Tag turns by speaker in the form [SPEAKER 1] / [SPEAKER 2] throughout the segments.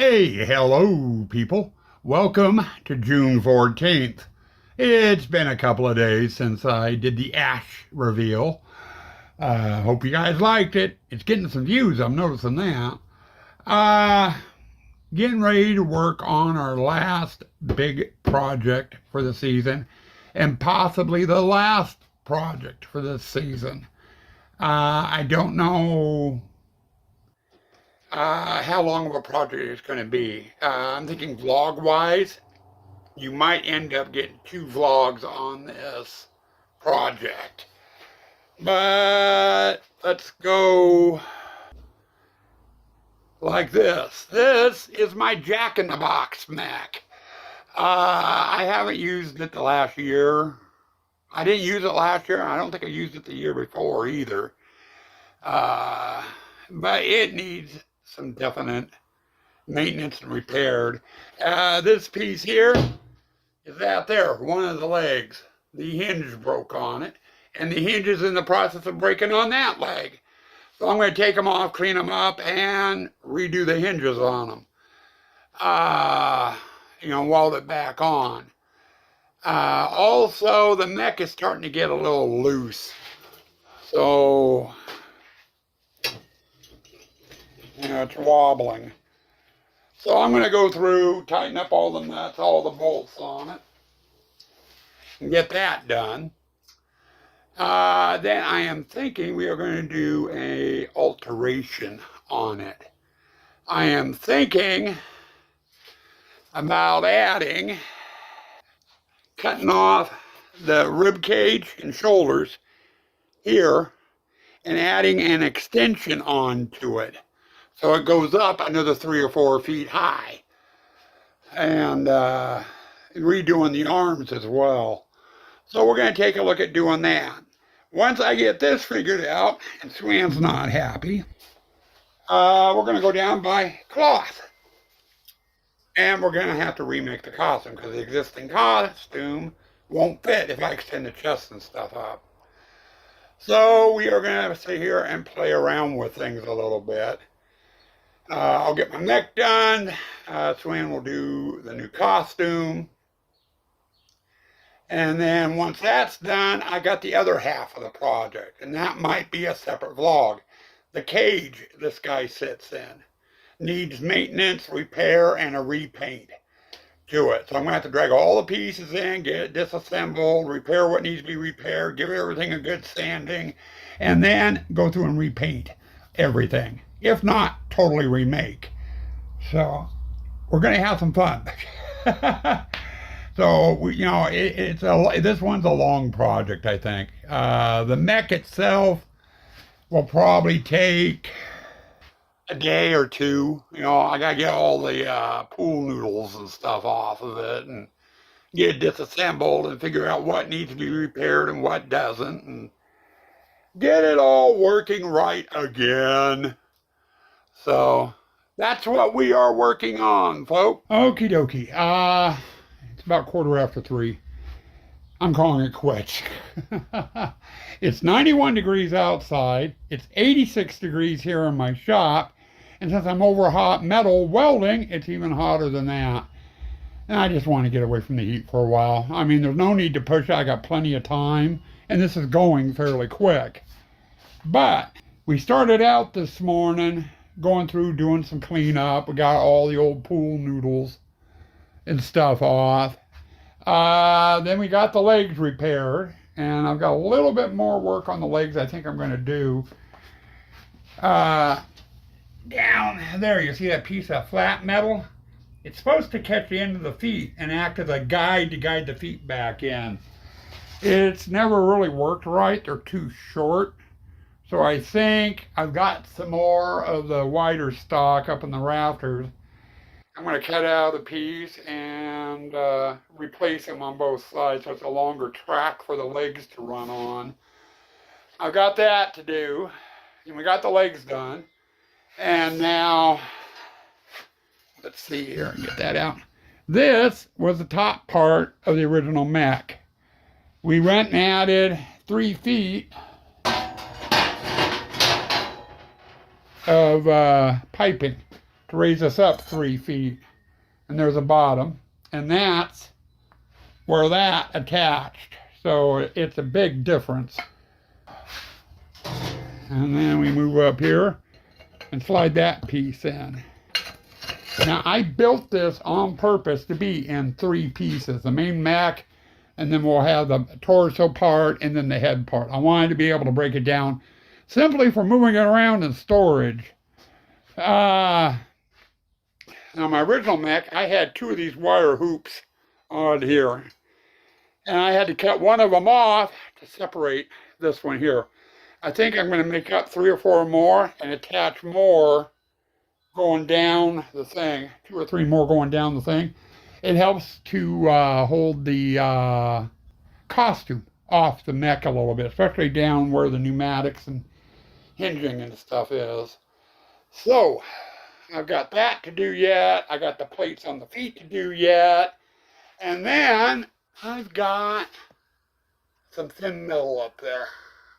[SPEAKER 1] Hey, hello, people. Welcome to June 14th. It's been a couple of days since I did the ash reveal. Hope you guys liked it. It's getting some views, I'm noticing that. Uh, Getting ready to work on our last big project for the season, and possibly the last project for this season. I don't know how long of a project it's going to be. I'm thinking vlog-wise, you might end up getting 2 vlogs on this project. But let's go like this. This is my Jack-in-the-Box Mac. I haven't used it the last year. I didn't use it last year. I don't think I used it the year before either. But it needs some definite maintenance and repaired. This piece here is out there, one of the legs. The hinge broke on it, and the hinge is in the process of breaking on that leg. So I'm going to take them off, clean them up, and redo the hinges on them. Weld it back on. Also, the neck is starting to get a little loose. So, it's wobbling. So I'm going to go through, tighten up all the nuts, all the bolts on it, and get that done. Then I am thinking we are going to do a alteration on it. I am thinking about cutting off the rib cage and shoulders here and adding an extension onto it. So it goes up another 3 or 4 feet high. And redoing the arms as well. So we're going to take a look at doing that. Once I get this figured out, and Swan's not happy, we're going to go down by cloth. And we're going to have to remake the costume because the existing costume won't fit if I extend the chest and stuff up. So we are going to sit here and play around with things a little bit. I'll get my neck done. Swan will do the new costume. And then once that's done, I got the other half of the project. And that might be a separate vlog. The cage this guy sits in needs maintenance, repair, and a repaint to it. So I'm going to have to drag all the pieces in, get it disassembled, repair what needs to be repaired, give everything a good sanding, and then go through and repaint everything. If not, totally remake. So we're going to have some fun. So, this one's a long project, I think. The mech itself will probably take a day or two. I got to get all the pool noodles and stuff off of it and get it disassembled and figure out what needs to be repaired and what doesn't and get it all working right again. So, that's what we are working on, folks. Okie dokie. It's about 3:15. I'm calling it quits. It's 91 degrees outside. It's 86 degrees here in my shop. And since I'm over hot metal welding, it's even hotter than that. And I just want to get away from the heat for a while. I mean, there's no need to push it. I got plenty of time. And this is going fairly quick. But we started out this morning going through doing some cleanup. We got all the old pool noodles and stuff off. Then we got the legs repaired, and I've got a little bit more work on the legs I think I'm going to do. Down there, you see that piece of flat metal? It's supposed to catch the end of the feet and act as a guide to guide the feet back in. It's never really worked right. They're too short. So I think I've got some more of the wider stock up in the rafters. I'm going to cut out a piece and replace them on both sides so it's a longer track for the legs to run on. I've got that to do, and we got the legs done. And now, let's see here and get that out. This was the top part of the original mech. We went and added 3 feet of piping to raise this up 3 feet. And there's a bottom. And that's where that attached. So it's a big difference. And then we move up here and slide that piece in. Now I built this on purpose to be in 3 pieces. The main mech, and then we'll have the torso part, and then the head part. I wanted to be able to break it down simply for moving it around in storage. Now my original mech, I had 2 of these wire hoops on here. And I had to cut one of them off to separate this one here. I think I'm going to make up 3 or 4 more and attach more going down the thing. 2 or 3 more going down the thing. It helps to hold the costume off the mech a little bit, especially down where the pneumatics and hinging and stuff is. So, I've got that to do yet. I got the plates on the feet to do yet. And then I've got some thin metal up there.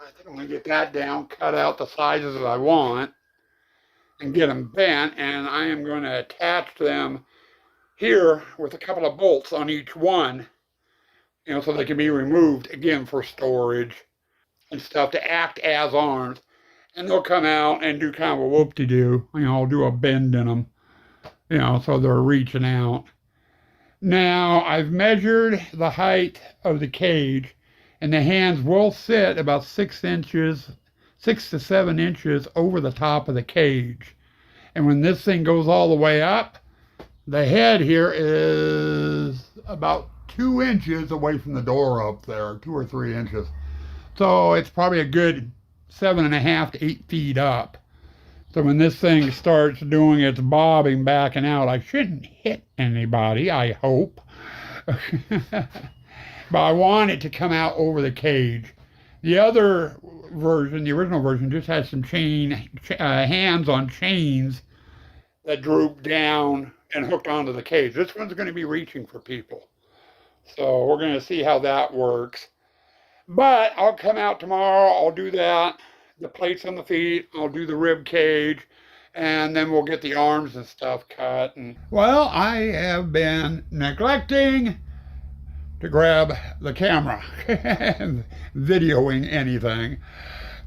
[SPEAKER 1] I think I'm going to get that down, cut out the sizes that I want, and get them bent. And I am going to attach them here with a couple of bolts on each one, you know, so they can be removed, again, for storage and stuff, to act as arms. And they'll come out and do kind of a whoop-de-doo. You know, I'll do a bend in them, you know, so they're reaching out. Now, I've measured the height of the cage, and the hands will sit about 6 to 7 inches over the top of the cage. And when this thing goes all the way up, the head here is about 2 inches away from the door up there, 2 or 3 inches. So it's probably a good 7.5 to 8 feet up. So when this thing starts doing its bobbing, backing out, I shouldn't hit anybody, I hope. But I want it to come out over the cage. The other version, the original version, just has some hands on chains that droop down and hooked onto the cage. This one's going to be reaching for people. So we're going to see how that works. But I'll come out tomorrow, I'll do that. The plates on the feet, I'll do the rib cage, and then we'll get the arms and stuff cut. And well, I have been neglecting to grab the camera and videoing anything.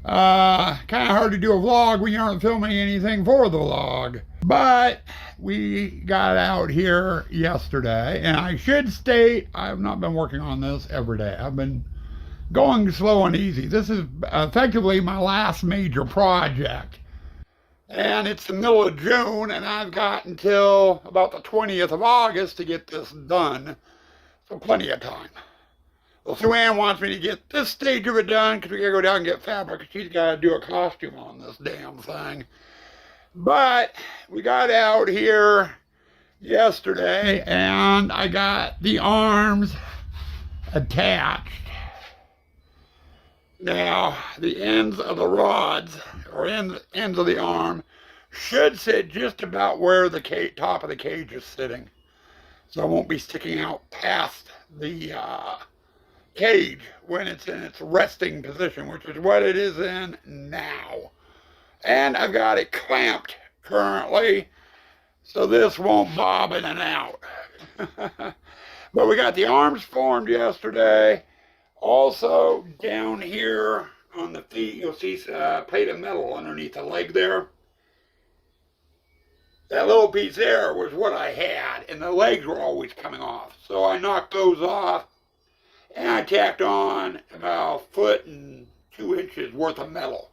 [SPEAKER 1] Kind of hard to do a vlog when you aren't filming anything for the vlog. But we got out here yesterday, and I should state I have not been working on this every day. I've been going slow and easy. This is effectively my last major project. And it's the middle of June, and I've got until about the 20th of August to get this done. So plenty of time. Well, Sue Ann wants me to get this stage of it done because we gotta go down and get fabric. She's gotta do a costume on this damn thing. But we got out here yesterday, and I got the arms attached. Now, the ends of the rods, or ends of the arm, should sit just about where the top of the cage is sitting. So it won't be sticking out past the cage when it's in its resting position, which is what it is in now. And I've got it clamped currently, so this won't bob in and out. But we got the arms formed yesterday. Also, down here on the feet, you'll see a plate of metal underneath the leg there. That little piece there was what I had, and the legs were always coming off. So I knocked those off, and I tacked on about 1.2 inches worth of metal.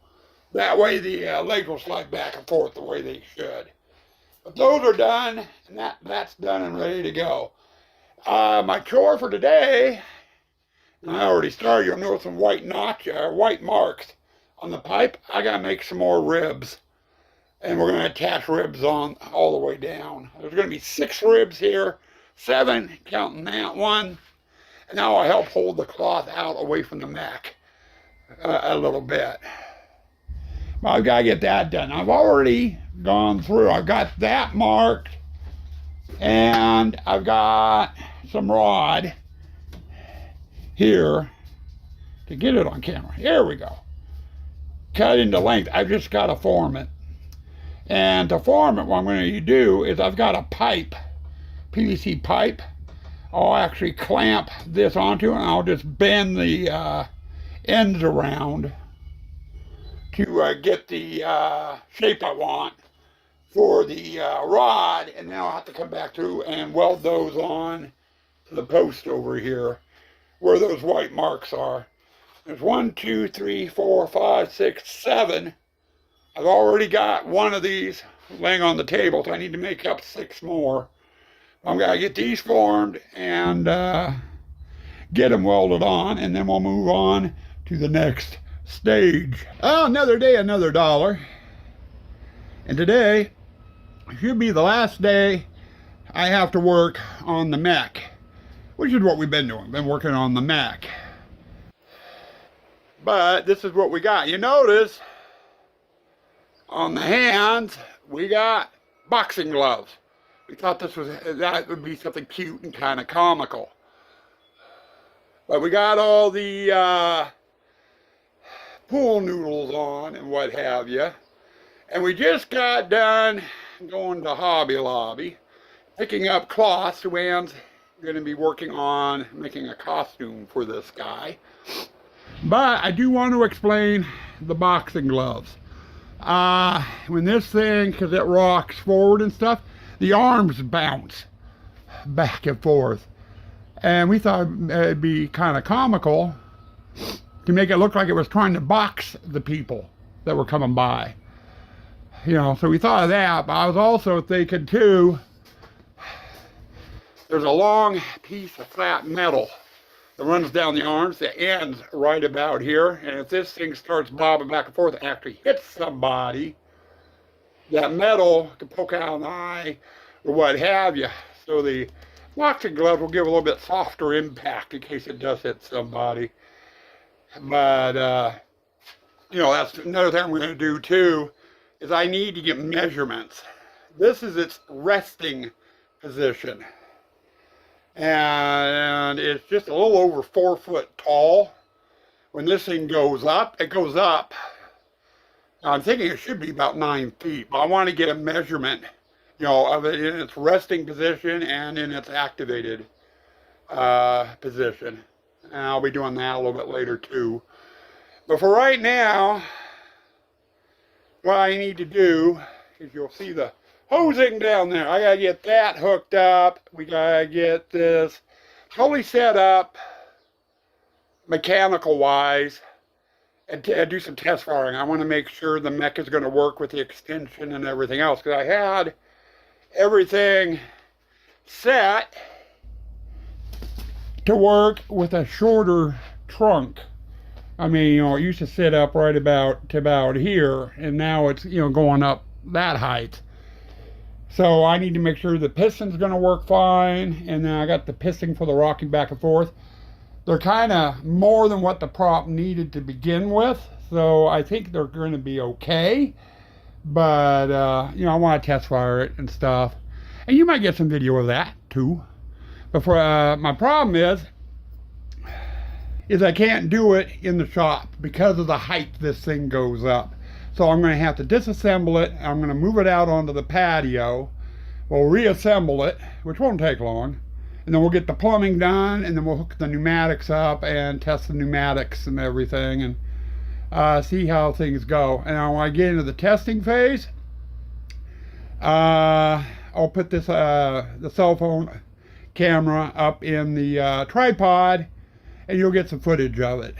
[SPEAKER 1] That way the legs will slide back and forth the way they should. But those are done, and that's done and ready to go. My chore for today, I already started. You'll notice some white marks on the pipe. I gotta make some more ribs, and we're gonna attach ribs on all the way down. There's gonna be 6 ribs here, 7 counting that one, and that will help hold the cloth out away from the mech a little bit. But I've got to get that done. I've already gone through. I've got that marked, and I've got some rod here to get it on camera. Here we go. Cut into length. I've just got to form it. And to form it, what I'm going to do is I've got a pipe, PVC pipe. I'll actually clamp this onto it, and I'll just bend the ends around to get the shape I want for the rod, and then I'll have to come back through and weld those on to the post over here where those white marks are. There's 1, 2, 3, 4, 5, 6, 7. I've already got one of these laying on the table, so I need to make up 6 more. I'm going to get these formed and get them welded on, and then we'll move on to the next stage. Oh, another day, another dollar. And today should be the last day I have to work on the mech, which is what we've been doing. Been working on the mech. But this is what we got. You notice on the hands we got boxing gloves. We thought that would be something cute and kind of comical. But we got all the pool noodles on and what have you. And we just got done going to Hobby Lobby, picking up cloths. Luann's going to be working on making a costume for this guy. But I do want to explain the boxing gloves. When this thing, because it rocks forward and stuff, the arms bounce back and forth. And we thought it'd be kind of comical to make it look like it was trying to box the people that were coming by. You know, so we thought of that, but I was also thinking too, there's a long piece of flat metal that runs down the arms, that ends right about here, and if this thing starts bobbing back and forth and actually hits somebody, that metal can poke out an eye or what have you. So the boxing gloves will give a little bit softer impact in case it does hit somebody. But, you know, that's another thing I'm going to do too, is I need to get measurements. This is its resting position. And it's just a little over 4 foot tall. When this thing goes up, it goes up. I'm thinking it should be about 9 feet, but I want to get a measurement, you know, of it in its resting position and in its activated position. And I'll be doing that a little bit later too. But for right now, what I need to do is, you'll see the hosing down there. I gotta get that hooked up. We gotta get this totally set up mechanical wise and do some test firing. I want to make sure the mech is going to work with the extension and everything else, because I had everything set to work with a shorter trunk. I mean, you know, it used to sit up right about here, and now it's, you know, going up that height. So I need to make sure the piston's going to work fine, and then I got the piston for the rocking back and forth. They're kind of more than what the prop needed to begin with, so I think they're going to be okay. But, you know, I want to test fire it and stuff. And you might get some video of that, too. But for, my problem is I can't do it in the shop because of the height this thing goes up. So I'm going to have to disassemble it. I'm going to move it out onto the patio. We'll reassemble it, which won't take long. And then we'll get the plumbing done, and then we'll hook the pneumatics up and test the pneumatics and everything, and see how things go. And when I get into the testing phase, I'll put this the cell phone camera up in the tripod, and you'll get some footage of it.